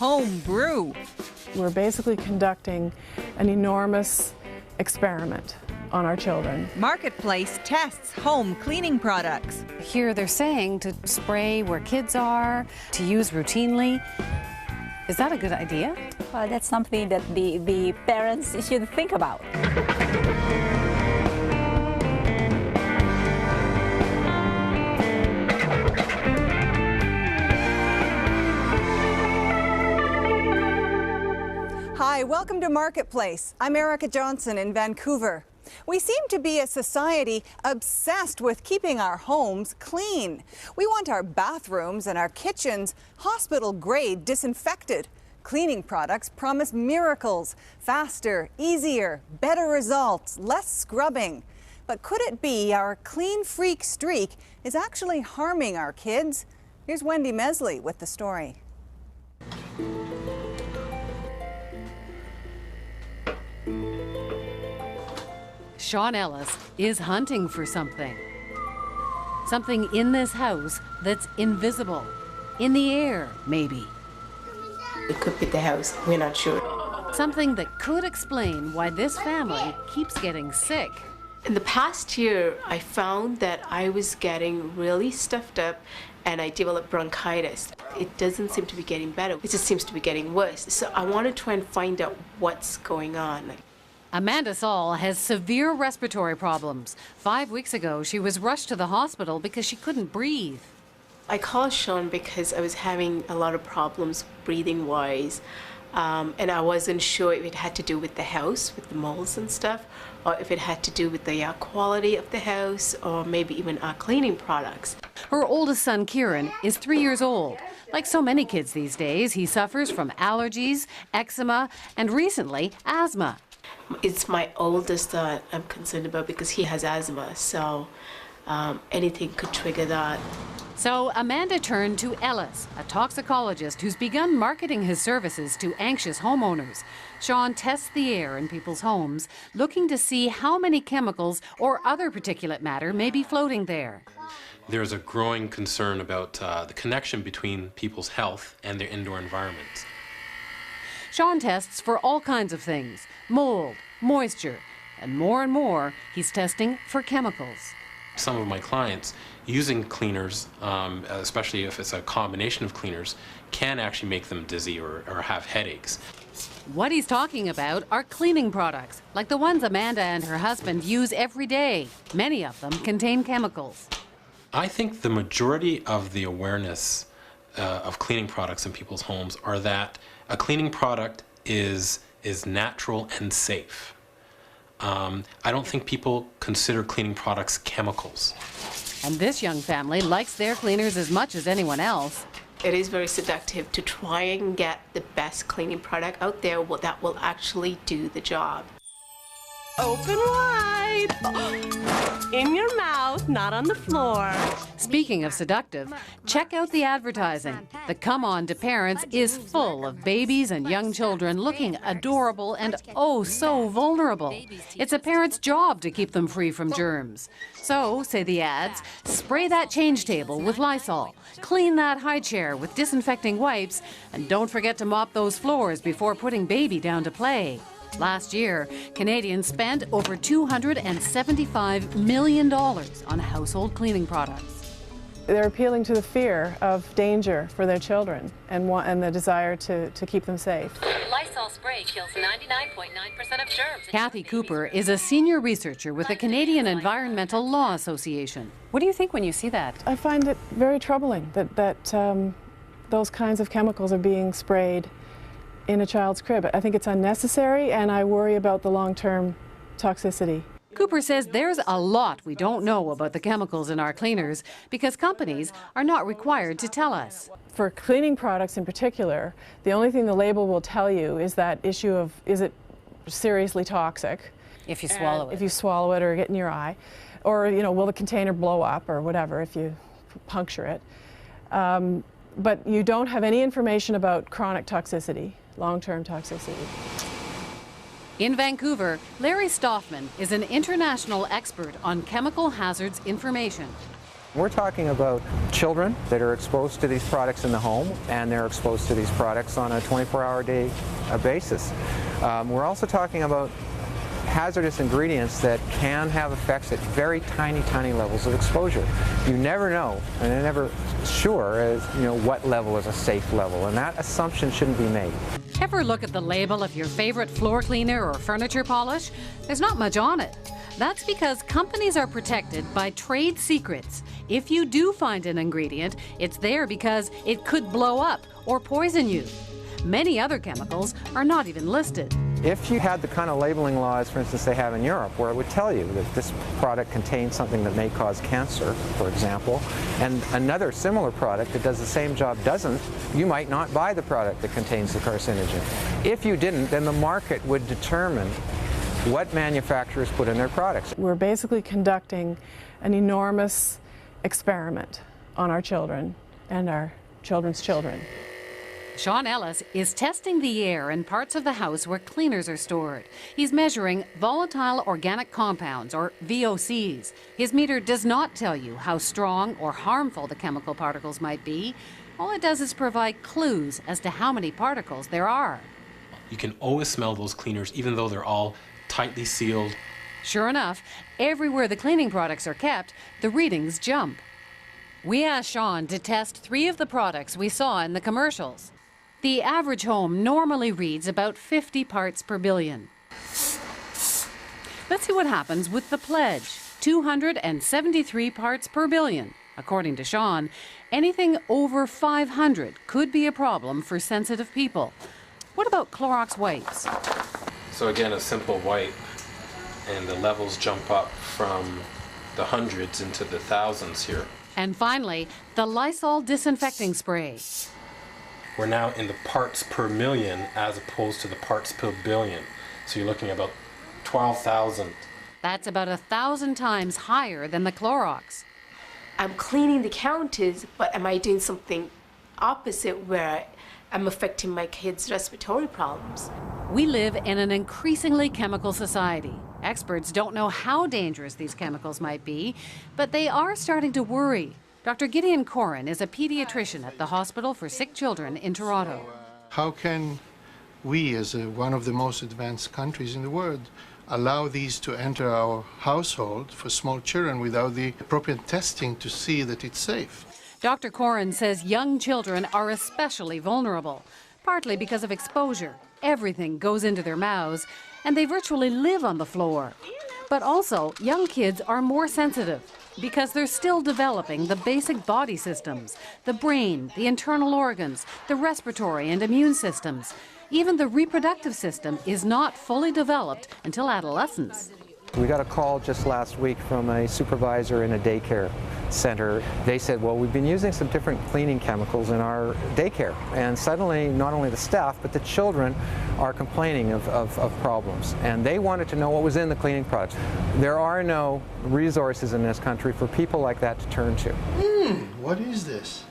home brew. We're basically conducting an enormous experiment on our children. Marketplace tests home cleaning products. Here they're saying to spray where kids are, to use routinely. Is that a good idea? Well, that's something that the parents should think about. Hi, welcome to Marketplace. I'm Erica Johnson in Vancouver. We seem to be a society obsessed with keeping our homes clean. We want our bathrooms and our kitchens hospital-grade disinfected. Cleaning products promise miracles, faster, easier, better results, less scrubbing. But could it be our clean freak streak is actually harming our kids? Here's Wendy Mesley with the story. Sean Ellis is hunting for something. Something in this house that's invisible. In the air, maybe. It could be the house, we're not sure. Something that could explain why this family keeps getting sick. In the past year, I found that I was getting really stuffed up and I developed bronchitis. It doesn't seem to be getting better, it just seems to be getting worse. So I want to try and find out what's going on. Amanda Saul has severe respiratory problems. 5 weeks ago, she was rushed to the hospital because she couldn't breathe. I called Sean because I was having a lot of problems breathing-wise, and I wasn't sure if it had to do with the house, with the molds and stuff, or if it had to do with the quality of the house, or maybe even our cleaning products. Her oldest son, Kieran, is 3 years old. Like so many kids these days, he suffers from allergies, eczema, and recently, asthma. It's my oldest that I'm concerned about because he has asthma, so anything could trigger that. So Amanda turned to Ellis, a toxicologist who's begun marketing his services to anxious homeowners. Sean tests the air in people's homes, looking to see how many chemicals or other particulate matter may be floating there. There's a growing concern about the connection between people's health and their indoor environments. Sean tests for all kinds of things: mold, moisture, and more, he's testing for chemicals. Some of my clients using cleaners, especially if it's a combination of cleaners, can actually make them dizzy or have headaches. What he's talking about are cleaning products, like the ones Amanda and her husband use every day. Many of them contain chemicals. I think the majority of the awareness of cleaning products in people's homes are that a cleaning product is natural and safe. I don't think people consider cleaning products chemicals. And this young family likes their cleaners as much as anyone else. It is very seductive to try and get the best cleaning product out there that will actually do the job. Open wide. In your mouth, not on the floor. Speaking of seductive, check out the advertising. The Come On to Parents is full of babies and young children looking adorable and oh so vulnerable. It's a parent's job to keep them free from germs. So, say the ads, spray that change table with Lysol, clean that high chair with disinfecting wipes, and don't forget to mop those floors before putting baby down to play. Last year, Canadians spent over $275 million on household cleaning products. They're appealing to the fear of danger for their children and the desire to keep them safe. Lysol spray kills 99.9% of germs. Kathy Cooper is a senior researcher with the Canadian Environmental Law Association. What do you think when you see that? I find it very troubling that those kinds of chemicals are being sprayed in a child's crib. I think it's unnecessary, and I worry about the long-term toxicity. Cooper says there's a lot we don't know about the chemicals in our cleaners because companies are not required to tell us. For cleaning products in particular, the only thing the label will tell you is that issue of, is it seriously toxic? If you swallow it. If you swallow it or get in your eye. Or, you know, will the container blow up or whatever if you puncture it. But you don't have any information about chronic toxicity, long-term toxicity. In Vancouver, Larry Stoffman is an international expert on chemical hazards information. We're talking about children that are exposed to these products in the home, and they're exposed to these products on a 24-hour-a-day basis. We're also talking about hazardous ingredients that can have effects at very tiny, tiny levels of exposure. You never know, and they're never sure as what level is a safe level, and that assumption shouldn't be made. Ever look at the label of your favorite floor cleaner or furniture polish? There's not much on it. That's because companies are protected by trade secrets. If you do find an ingredient, it's there because it could blow up or poison you. Many other chemicals are not even listed. If you had the kind of labeling laws, for instance, they have in Europe, where it would tell you that this product contains something that may cause cancer, for example, and another similar product that does the same job doesn't, you might not buy the product that contains the carcinogen. If you didn't, then the market would determine what manufacturers put in their products. We're basically conducting an enormous experiment on our children and our children's children. Sean Ellis is testing the air in parts of the house where cleaners are stored. He's measuring volatile organic compounds, or VOCs. His meter does not tell you how strong or harmful the chemical particles might be. All it does is provide clues as to how many particles there are. You can always smell those cleaners even though they're all tightly sealed. Sure enough, everywhere the cleaning products are kept, the readings jump. We asked Sean to test 3 of the products we saw in the commercials. The average home normally reads about 50 parts per billion. Let's see what happens with the Pledge, 273 parts per billion. According to Sean, anything over 500 could be a problem for sensitive people. What about Clorox wipes? So again, a simple wipe, and the levels jump up from the hundreds into the thousands here. And finally, the Lysol disinfecting spray. We're now in the parts per million as opposed to the parts per billion. So you're looking at about 12,000. That's about 1,000 times higher than the Clorox. I'm cleaning the counters, but am I doing something opposite where I'm affecting my kids' respiratory problems? We live in an increasingly chemical society. Experts don't know how dangerous these chemicals might be, but they are starting to worry. Dr. Gideon Corin is a pediatrician at the Hospital for Sick Children in Toronto. How can we, as one of the most advanced countries in the world, allow these to enter our household for small children without the appropriate testing to see that it's safe? Dr. Corin says young children are especially vulnerable, partly because of exposure. Everything goes into their mouths, and they virtually live on the floor. But also, young kids are more sensitive because they're still developing the basic body systems, the brain, the internal organs, the respiratory and immune systems. Even the reproductive system is not fully developed until adolescence. We got a call just last week from a supervisor in a daycare center. They said, well, we've been using some different cleaning chemicals in our daycare, and suddenly not only the staff but the children are complaining of problems, and they wanted to know what was in the cleaning products. There are no resources in this country for people like that to turn to. What is this?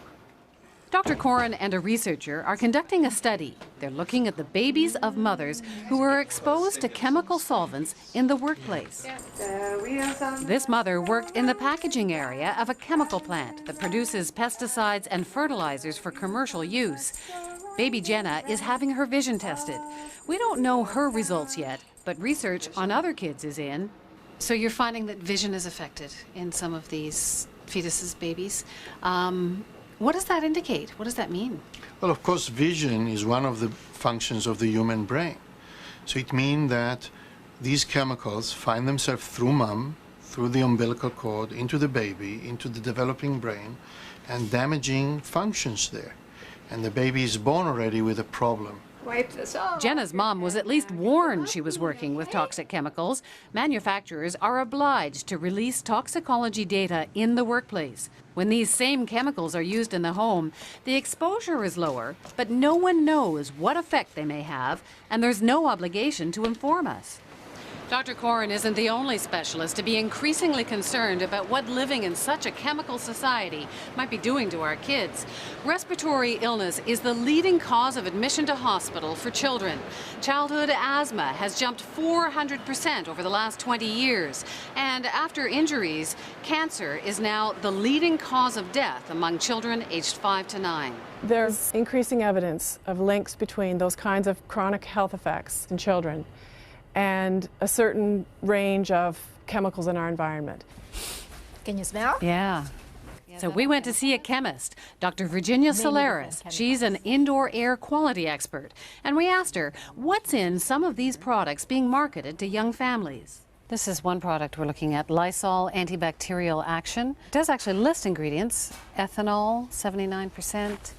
Dr. Corin and a researcher are conducting a study. They're looking at the babies of mothers who were exposed to chemical solvents in the workplace. This mother worked in the packaging area of a chemical plant that produces pesticides and fertilizers for commercial use. Baby Jenna is having her vision tested. We don't know her results yet, but research on other kids is in. So you're finding that vision is affected in some of these fetuses, babies. What does that indicate? What does that mean? Well, of course, vision is one of the functions of the human brain. So it means that these chemicals find themselves through mom, through the umbilical cord, into the baby, into the developing brain, and damaging functions there. And the baby is born already with a problem. Wipe this off. Jenna's mom was at least warned she was working with toxic chemicals. Manufacturers are obliged to release toxicology data in the workplace. When these same chemicals are used in the home, the exposure is lower, but no one knows what effect they may have, and there's no obligation to inform us. Dr. Corin isn't the only specialist to be increasingly concerned about what living in such a chemical society might be doing to our kids. Respiratory illness is the leading cause of admission to hospital for children. Childhood asthma has jumped 400% over the last 20 years. And after injuries, cancer is now the leading cause of death among children aged 5 to 9. There's increasing evidence of links between those kinds of chronic health effects in children and a certain range of chemicals in our environment. Can you smell? Yeah. So we went to see a chemist, Dr. Virginia Solaris. She's an indoor air quality expert. And we asked her, what's in some of these products being marketed to young families? This is one product we're looking at, Lysol antibacterial action. It does actually list ingredients, ethanol, 79%.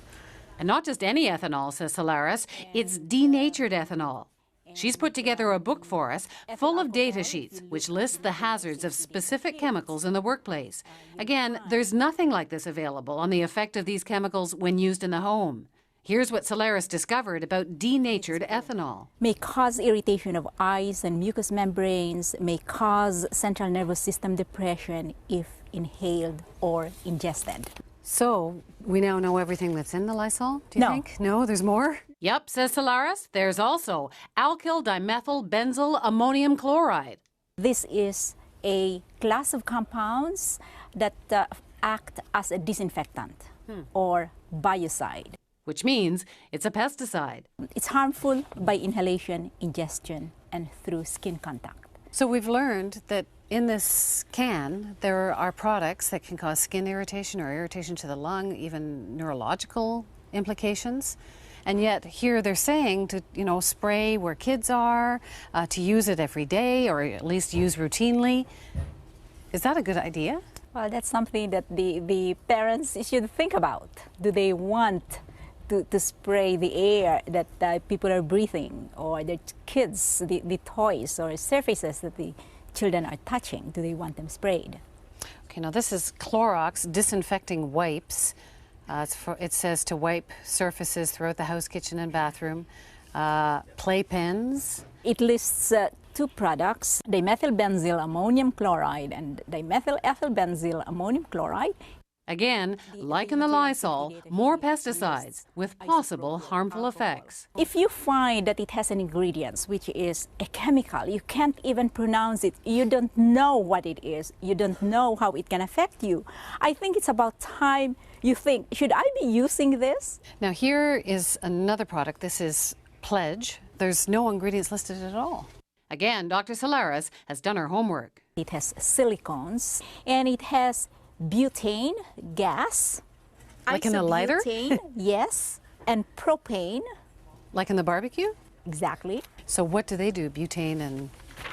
And not just any ethanol, says Solaris, it's denatured ethanol. She's put together a book for us full of data sheets which list the hazards of specific chemicals in the workplace. Again, there's nothing like this available on the effect of these chemicals when used in the home. Here's what Solaris discovered about denatured ethanol. May cause irritation of eyes and mucous membranes, may cause central nervous system depression if inhaled or ingested. So, we now know everything that's in the Lysol, do you think? No, there's more? Yep, says Solaris. There's also alkyl dimethyl benzyl ammonium chloride. This is a class of compounds that act as a disinfectant or biocide. Which means it's a pesticide. It's harmful by inhalation, ingestion, and through skin contact. So we've learned that in this can, there are products that can cause skin irritation or irritation to the lung, even neurological implications. And yet here they're saying to, spray where kids are, to use it every day or at least use routinely. Is that a good idea? Well, that's something that the parents should think about. Do they want to spray the air that people are breathing, or their kids, the toys or surfaces that the children are touching? Do they want them sprayed? Okay, now this is Clorox disinfecting wipes. It says to wipe surfaces throughout the house, kitchen, and bathroom. Playpens. It lists two products, dimethylbenzyl ammonium chloride and dimethylethylbenzyl ammonium chloride. Again, like in the Lysol, more pesticides with possible harmful effects. If you find that it has an ingredient which is a chemical, you can't even pronounce it, you don't know what it is, you don't know how it can affect you, I think it's about time you think, should I be using this? Now here is another product. This is Pledge. There's no ingredients listed at all. Again, Dr. Solaris has done her homework. It has silicones and it has butane gas. Like in a lighter? Yes, and propane. Like in the barbecue? Exactly. So what do they do, butane and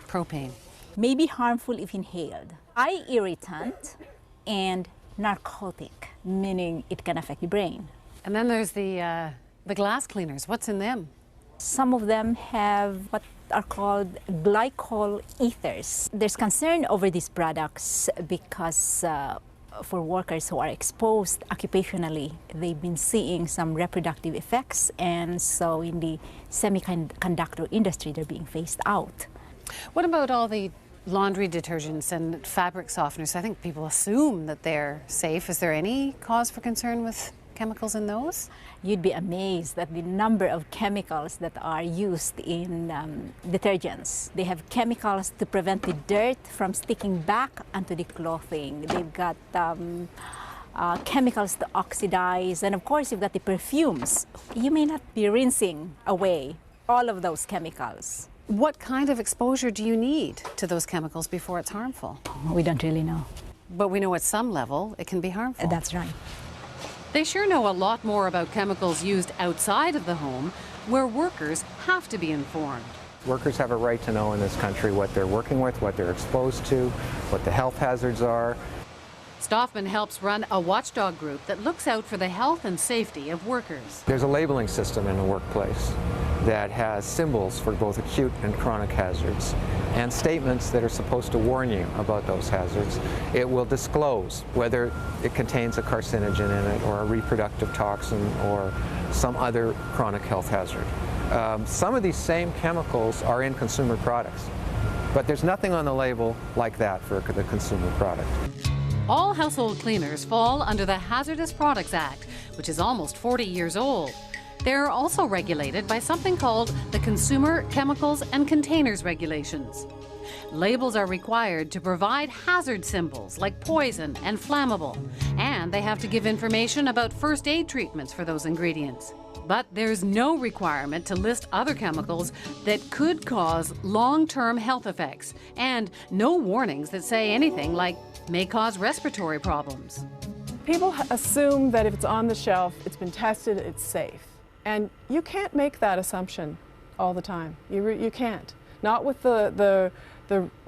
propane? May be harmful if inhaled. Eye irritant and narcotic, meaning it can affect the brain. And then there's the glass cleaners. What's in them? Some of them have what are called glycol ethers. There's concern over these products because for workers who are exposed occupationally, they've been seeing some reproductive effects, and so in the semiconductor industry, they're being phased out. What about all the laundry detergents and fabric softeners? I think people assume that they're safe. Is there any cause for concern with chemicals in those? You'd be amazed at the number of chemicals that are used in detergents. They have chemicals to prevent the dirt from sticking back onto the clothing. They've got chemicals to oxidize, and of course you've got the perfumes. You may not be rinsing away all of those chemicals. What kind of exposure do you need to those chemicals before it's harmful? We don't really know. But we know at some level it can be harmful. That's right. They sure know a lot more about chemicals used outside of the home, where workers have to be informed. Workers have a right to know in this country what they're working with, what they're exposed to, what the health hazards are. Stoffman helps run a watchdog group that looks out for the health and safety of workers. There's a labeling system in the workplace that has symbols for both acute and chronic hazards and statements that are supposed to warn you about those hazards. It will disclose whether it contains a carcinogen in it or a reproductive toxin or some other chronic health hazard. Some of these same chemicals are in consumer products. But there's nothing on the label like that for the consumer product. All household cleaners fall under the Hazardous Products Act, which is almost 40 years old. They're also regulated by something called the Consumer Chemicals and Containers Regulations. Labels are required to provide hazard symbols like poison and flammable, and they have to give information about first aid treatments for those ingredients. But there's no requirement to list other chemicals that could cause long-term health effects, and no warnings that say anything like may cause respiratory problems. People assume that if it's on the shelf, it's been tested, it's safe. And you can't make that assumption all the time. You can't. Not with the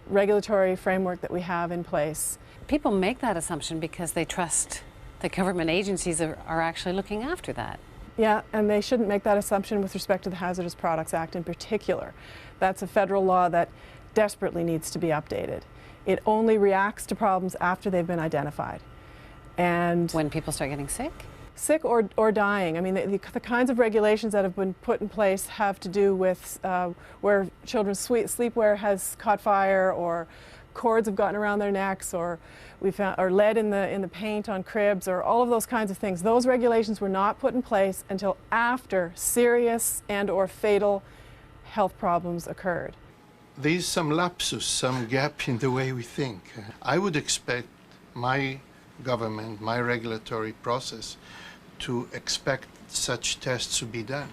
regulatory framework that we have in place. People make that assumption because they trust the government agencies are actually looking after that. Yeah, and they shouldn't make that assumption with respect to the Hazardous Products Act in particular. That's a federal law that desperately needs to be updated. It only reacts to problems after they've been identified. And when people start getting sick? Sick or dying. I mean, the kinds of regulations that have been put in place have to do with where children's sleepwear has caught fire, or cords have gotten around their necks, or we found or lead in the paint on cribs, or all of those kinds of things. Those regulations were not put in place until after serious and/or fatal health problems occurred. There's some lapsus, some gap in the way we think. I would expect my government, my regulatory process, to expect such tests to be done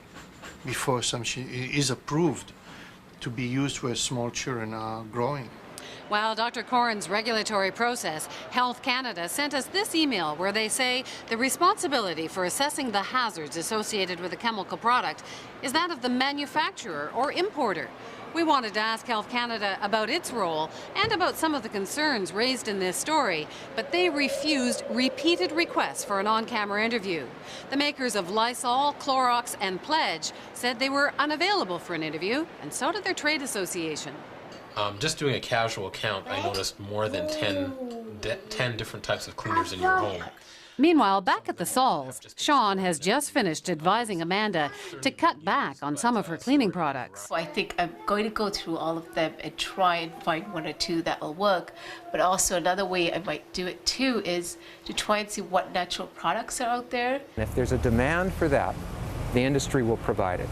before something is approved to be used where small children are growing. While Dr. Corrin's regulatory process, Health Canada sent us this email where they say the responsibility for assessing the hazards associated with a chemical product is that of the manufacturer or importer. We wanted to ask Health Canada about its role and about some of the concerns raised in this story, but they refused repeated requests for an on-camera interview. The makers of Lysol, Clorox, and Pledge said they were unavailable for an interview, and so did their trade association. Just doing a casual count, I noticed more than 10 different types of cleaners in your home. Meanwhile, back at the Sauls, Sean has just finished advising Amanda to cut back on some of her cleaning products. I think I'm going to go through all of them and try and find one or two that will work. But also another way I might do it too is to try and see what natural products are out there. And if there's a demand for that, the industry will provide it.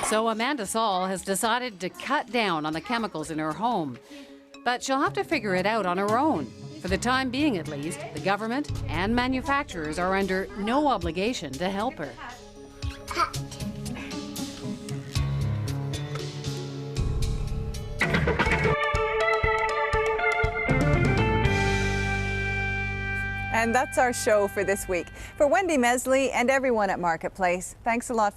So Amanda Saul has decided to cut down on the chemicals in her home. But she'll have to figure it out on her own. For the time being, at least, the government and manufacturers are under no obligation to help her. And that's our show for this week. For Wendy Mesley and everyone at Marketplace, thanks a lot for